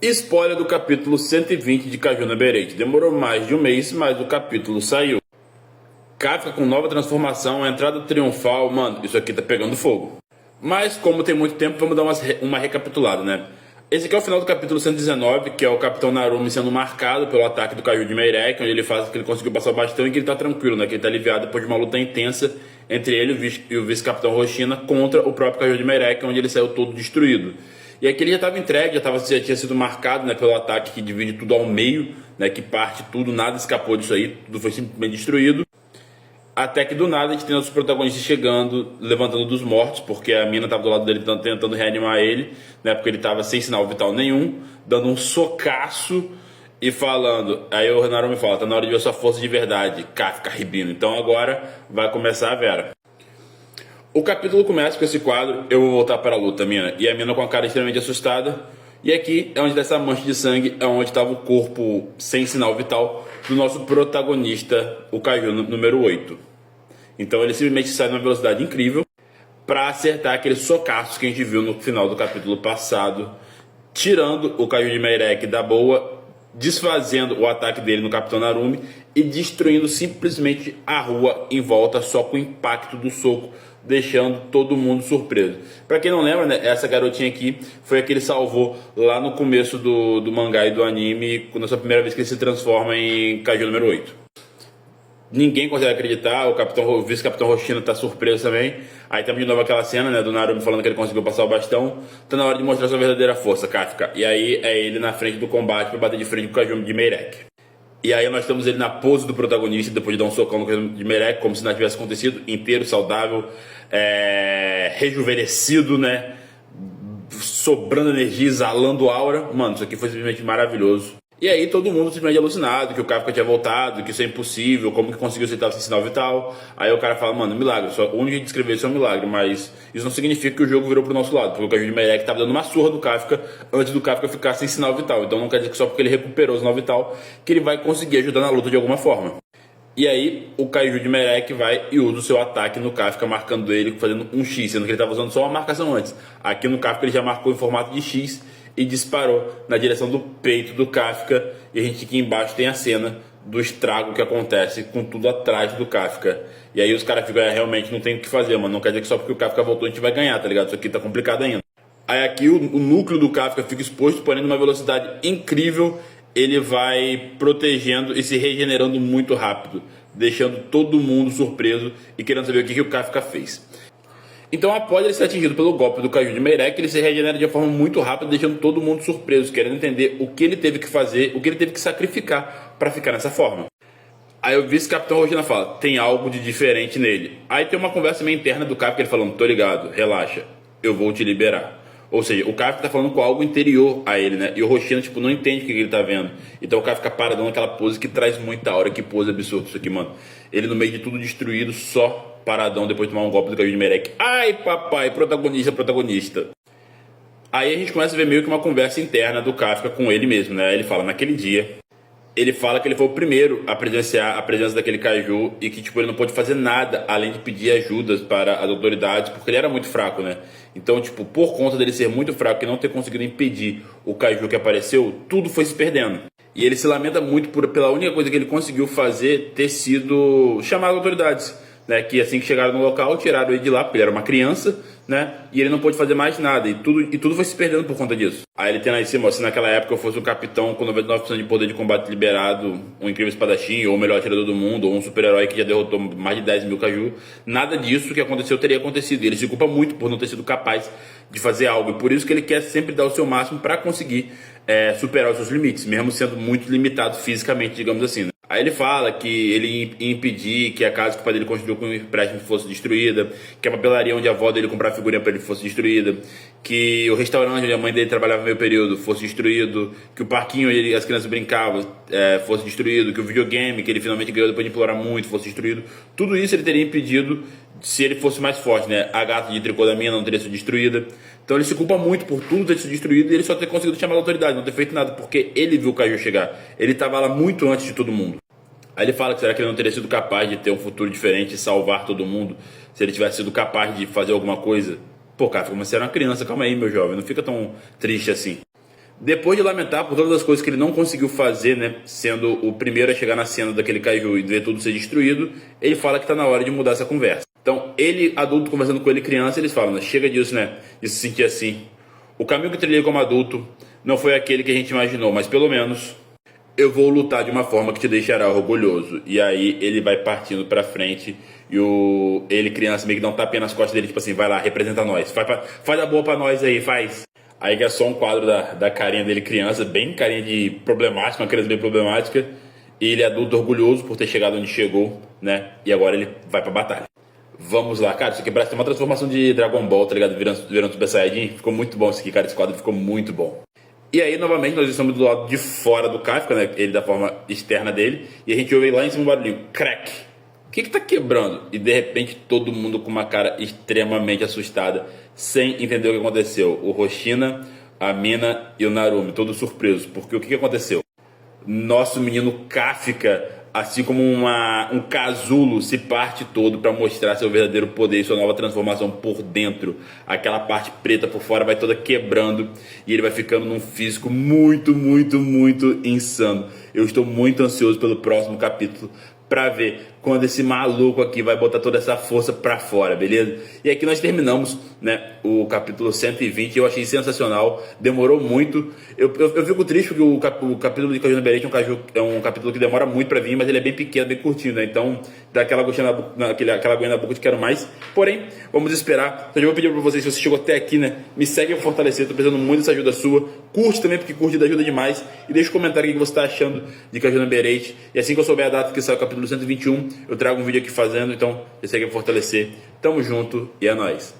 Spoiler do capítulo 120 de Caju no Berete. Demorou mais de um mês, mas o capítulo saiu. Kafka com nova transformação, a entrada triunfal, mano, isso aqui tá pegando fogo. Mas como tem muito tempo, vamos dar uma recapitulada, né? Esse aqui é o final do capítulo 119, que é o Capitão Narumi sendo marcado pelo ataque do Kaiju de Meirek, onde ele faz que ele conseguiu passar o bastão e que ele tá tranquilo, né? Que ele tá aliviado depois de uma luta intensa entre ele e o vice-capitão Roshina contra o próprio Kaiju de Meirek, onde ele saiu todo destruído. E aqui ele já estava entregue, já tinha sido marcado, né, pelo ataque que divide tudo ao meio, né, que parte tudo, nada escapou disso aí, tudo foi simplesmente destruído. Até que do nada a gente tem nossos protagonistas chegando, levantando dos mortos, porque a mina estava do lado dele tentando reanimar ele, né, porque ele estava sem sinal vital nenhum, dando um socaço e falando. Aí o Narumi fala: tá na hora de ver sua força de verdade, Kafka Ribino. Então agora vai começar a Vera. O capítulo começa com esse quadro: eu vou voltar para a luta, mina. E a mina com a cara extremamente assustada. E aqui é onde dessa mancha de sangue, é onde estava o corpo sem sinal vital do nosso protagonista, o Kaiju número 8. Então ele simplesmente sai numa velocidade incrível para acertar aqueles socaços que a gente viu no final do capítulo passado, tirando o Kaiju de Meirek da boa, desfazendo o ataque dele no Capitão Narumi e destruindo simplesmente a rua em volta só com o impacto do soco, deixando todo mundo surpreso. Pra quem não lembra, né, essa garotinha aqui foi a que ele salvou lá no começo do mangá e do anime, quando é a primeira vez que ele se transforma em Kaiju número 8. Ninguém consegue acreditar, o vice-capitão Roshina tá surpreso também. Aí temos de novo aquela cena, né, do Narumi falando que ele conseguiu passar o bastão. Tá na hora de mostrar sua verdadeira força, Kafka. E aí é ele na frente do combate para bater de frente com o Kaiju de Meirek. E aí nós temos ele na pose do protagonista, depois de dar um socão no Kaiju de Meirek, como se nada tivesse acontecido, inteiro, saudável, rejuvenescido, né, sobrando energia, exalando aura. Mano, isso aqui foi simplesmente maravilhoso. E aí todo mundo simplesmente alucinado, que o Kafka tinha voltado, que isso é impossível, como que conseguiu aceitar sem sinal vital. Aí o cara fala: mano, milagre, só, o único jeito de escrever isso é um milagre, mas isso não significa que o jogo virou pro nosso lado, porque o Kaiju de Meirek tava dando uma surra do Kafka antes do Kafka ficar sem sinal vital. Então não quer dizer que só porque ele recuperou o sinal vital que ele vai conseguir ajudar na luta de alguma forma. E aí o Kaiju de Meirek vai e usa o seu ataque no Kafka, marcando ele, fazendo um X, sendo que ele estava usando só uma marcação antes. Aqui no Kafka ele já marcou em formato de X e disparou na direção do peito do Kafka. E a gente aqui embaixo tem a cena do estrago que acontece com tudo atrás do Kafka. E aí os caras ficam: realmente não tem o que fazer, mano. Não quer dizer que só porque o Kafka voltou a gente vai ganhar, tá ligado? Isso aqui tá complicado ainda. Aí aqui o núcleo do Kafka fica exposto, porém numa velocidade incrível. Ele vai protegendo e se regenerando muito rápido, deixando todo mundo surpreso e querendo saber o que o Kafka fez. Então, após ele ser atingido pelo golpe do Kaiju de Meirek, ele se regenera de uma forma muito rápida, deixando todo mundo surpreso, querendo entender o que ele teve que fazer, o que ele teve que sacrificar para ficar nessa forma. Aí o vice-capitão Roshina fala: tem algo de diferente nele. Aí tem uma conversa meio interna do Kafka, ele falando: tô ligado, relaxa, eu vou te liberar. Ou seja, o Kafka tá falando com algo interior a ele, né? E o Roshina, tipo, não entende o que ele tá vendo. Então o Kafka para dando aquela pose que traz muita aura. Que pose absurda isso aqui, mano. Ele no meio de tudo destruído, só paradão depois de tomar um golpe do Kaiju de Meirek. Ai, papai, protagonista. Aí a gente começa a ver meio que uma conversa interna do Kafka com ele mesmo, né? Ele fala: naquele dia, ele fala que ele foi o primeiro a presenciar a presença daquele Kaiju e que, tipo, ele não pôde fazer nada além de pedir ajudas para as autoridades, porque ele era muito fraco, né? Então, tipo, por conta dele ser muito fraco e não ter conseguido impedir o Kaiju que apareceu, tudo foi se perdendo. E ele se lamenta muito pela única coisa que ele conseguiu fazer ter sido chamar as autoridades, né? Que assim que chegaram no local, tiraram ele de lá, porque ele era uma criança, né? E ele não pôde fazer mais nada, e tudo foi se perdendo por conta disso. Aí ele tem lá em cima: se naquela época eu fosse um capitão com 99% de poder de combate liberado, um incrível espadachim, ou o melhor atirador do mundo, ou um super-herói que já derrotou mais de 10 mil Kaiju, nada disso que aconteceu teria acontecido. E ele se culpa muito por não ter sido capaz de fazer algo, e por isso que ele quer sempre dar o seu máximo para conseguir superar os seus limites, mesmo sendo muito limitado fisicamente, digamos assim, né? Aí ele fala que ele ia impedir que a casa que o pai dele construiu com o empréstimo fosse destruída, que a papelaria onde a avó dele comprava figurinha para ele fosse destruída, que o restaurante onde a mãe dele trabalhava meio período fosse destruído, que o parquinho onde as crianças brincavam fosse destruído, que o videogame que ele finalmente ganhou depois de implorar muito fosse destruído. Tudo isso ele teria impedido se ele fosse mais forte, né? A gata de tricô da mina não teria sido destruída. Então ele se culpa muito por tudo ter sido destruído e ele só ter conseguido chamar a autoridade, não ter feito nada, porque ele viu o Kaiju chegar. Ele estava lá muito antes de todo mundo. Aí ele fala que será que ele não teria sido capaz de ter um futuro diferente e salvar todo mundo se ele tivesse sido capaz de fazer alguma coisa? Pô, cara, mas você era uma criança, calma aí, meu jovem, não fica tão triste assim. Depois de lamentar por todas as coisas que ele não conseguiu fazer, né, sendo o primeiro a chegar na cena daquele caju e ver tudo ser destruído, ele fala que tá na hora de mudar essa conversa. Então, ele, adulto, conversando com ele, criança, eles falam, né, chega disso, né, de se sentir assim. O caminho que eu trilhei como adulto não foi aquele que a gente imaginou, mas pelo menos eu vou lutar de uma forma que te deixará orgulhoso. E aí ele vai partindo pra frente e ele, criança, meio que dá um tapinha nas costas dele, tipo assim, vai lá, representa nós, faz a boa pra nós aí, faz. Aí que é só um quadro da carinha dele, criança, bem carinha de problemática, uma criança bem problemática. E ele é adulto orgulhoso por ter chegado onde chegou, né? E agora ele vai pra batalha. Vamos lá, cara, isso aqui parece uma transformação de Dragon Ball, tá ligado? Virando Super Saiyajin. Ficou muito bom isso aqui, cara, esse quadro ficou muito bom. E aí, novamente, nós estamos do lado de fora do Kafka, né? Ele da forma externa dele. E a gente ouve lá em cima um barulhinho, crack. O que tá quebrando? E de repente todo mundo com uma cara extremamente assustada, sem entender o que aconteceu. O Hoshina, a Mina e o Narumi, todos surpresos. Porque o que aconteceu? Nosso menino Kafka, assim como um casulo, se parte todo para mostrar seu verdadeiro poder e sua nova transformação por dentro. Aquela parte preta por fora vai toda quebrando e ele vai ficando num físico muito, muito, muito insano. Eu estou muito ansioso pelo próximo capítulo pra ver quando esse maluco aqui vai botar toda essa força pra fora, beleza? E aqui nós terminamos, né, o capítulo 120. Eu achei sensacional, demorou muito. Eu fico triste porque o capítulo de Caju no Berete é um capítulo que demora muito pra vir, mas ele é bem pequeno, bem curtinho, né? Então dá aquela aquela aguinha na boca de quero mais. Porém, vamos esperar. Então eu vou pedir pra vocês, se você chegou até aqui, né, me segue a fortalecer, tô precisando muito dessa ajuda sua. Curte também, porque curte ajuda demais. E deixa um comentário o que você tá achando de Caju no Berete. E assim que eu souber a data que sai o capítulo 121, eu trago um vídeo aqui fazendo, então já segue a fortalecer. Tamo junto e é nóis.